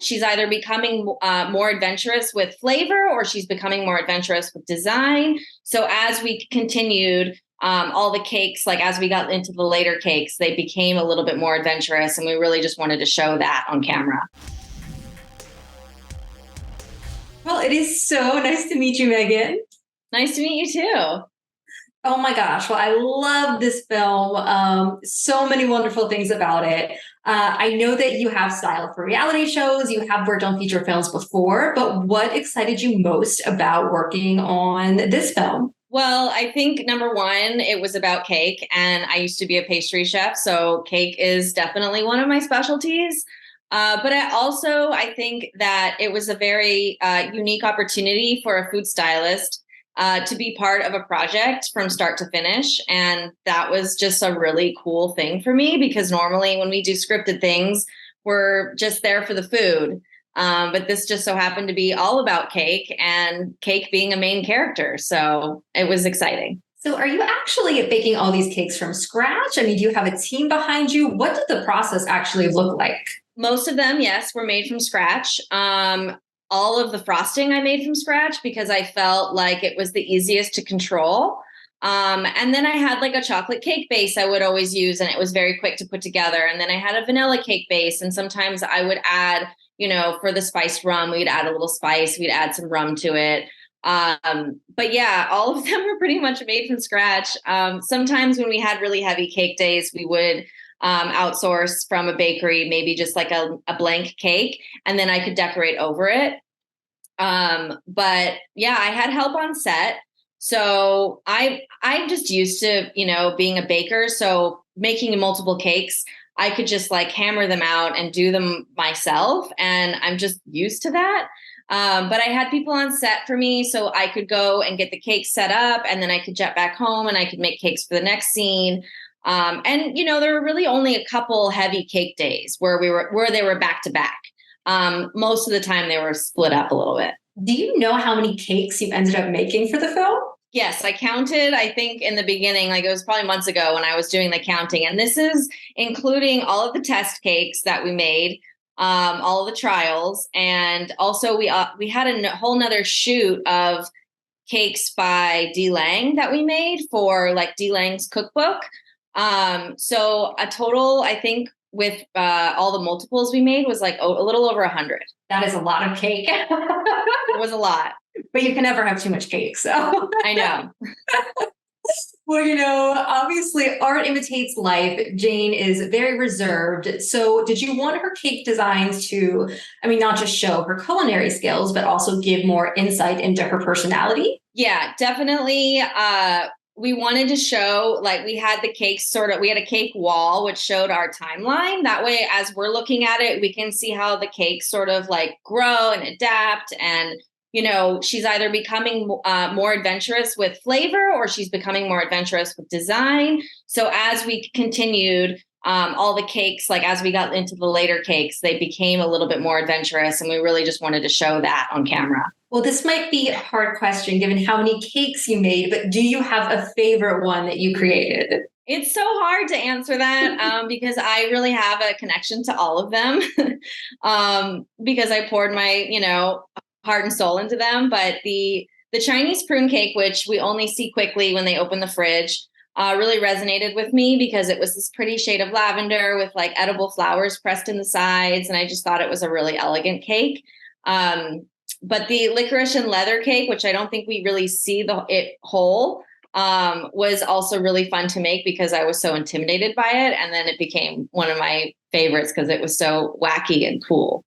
she's either becoming more adventurous with flavor or she's becoming more adventurous with design. So as we continued, all the cakes, like as we got into the later cakes, they became a little bit more adventurous, and we really just wanted to show that on camera. Well, it is so nice to meet you, Megan. Nice to meet you too. Oh my gosh. Well, I love this film. So many wonderful things about it. I know that you have style for reality shows, you have worked on feature films before, but what excited you most about working on this film? Well, I think number one, it was about cake, and I used to be a pastry chef, so cake is definitely one of my specialties. But I think that it was a very unique opportunity for a food stylist to be part of a project from start to finish. And that was just a really cool thing for me, because normally when we do scripted things, we're just there for the food. But this just so happened to be all about cake, and cake being a main character. So it was exciting. So, are you actually baking all these cakes from scratch? I mean, do you have a team behind you? What did the process actually look like? Most of them, yes, were made from scratch. All of the frosting I made from scratch because I felt like it was the easiest to control. And then I had like a chocolate cake base I would always use, and it was very quick to put together. And then I had a vanilla cake base, and sometimes I would add, for the spiced rum, we'd add a little spice, we'd add some rum to it. But yeah, all of them were pretty much made from scratch. Sometimes when we had really heavy cake days, we would outsource from a bakery, maybe just like a blank cake, and then I could decorate over it. But yeah, I had help on set. So I'm just used to, being a baker. So making multiple cakes, I could just like hammer them out and do them myself. And I'm just used to that. But I had people on set for me, so I could go and get the cakes set up, and then I could jet back home and I could make cakes for the next scene. There were really only a couple heavy cake days where they were back to back. Most of the time they were split up a little bit. Do you know how many cakes you ended up making for the film? Yes, I counted, I think in the beginning, like it was probably months ago when I was doing the counting. And this is including all of the test cakes that we made, all of the trials. And also we had a whole nother shoot of cakes by D. Lang that we made for like D. Lang's cookbook. So a total, I think with all the multiples we made was like a little over 100. That is a lot of cake. It was a lot. But you can never have too much cake, so. I know. Well, obviously art imitates life. Jane is very reserved. So did you want her cake designs to, not just show her culinary skills, but also give more insight into her personality? Yeah, definitely. We wanted to show, like, we had the cakes we had a cake wall, which showed our timeline. That way, as we're looking at it, we can see how the cakes sort of like grow and adapt. And, she's either becoming more adventurous with flavor or she's becoming more adventurous with design. So as we continued, all the cakes, like as we got into the later cakes, they became a little bit more adventurous, and we really just wanted to show that on camera. Well, this might be a hard question given how many cakes you made, but do you have a favorite one that you created? It's so hard to answer that because I really have a connection to all of them because I poured my, heart and soul into them. But the Chinese prune cake, which we only see quickly when they open the fridge, really resonated with me because it was this pretty shade of lavender with like edible flowers pressed in the sides. And I just thought it was a really elegant cake. But the licorice and leather cake, which I don't think we really see it whole, was also really fun to make because I was so intimidated by it. And then it became one of my favorites because it was so wacky and cool.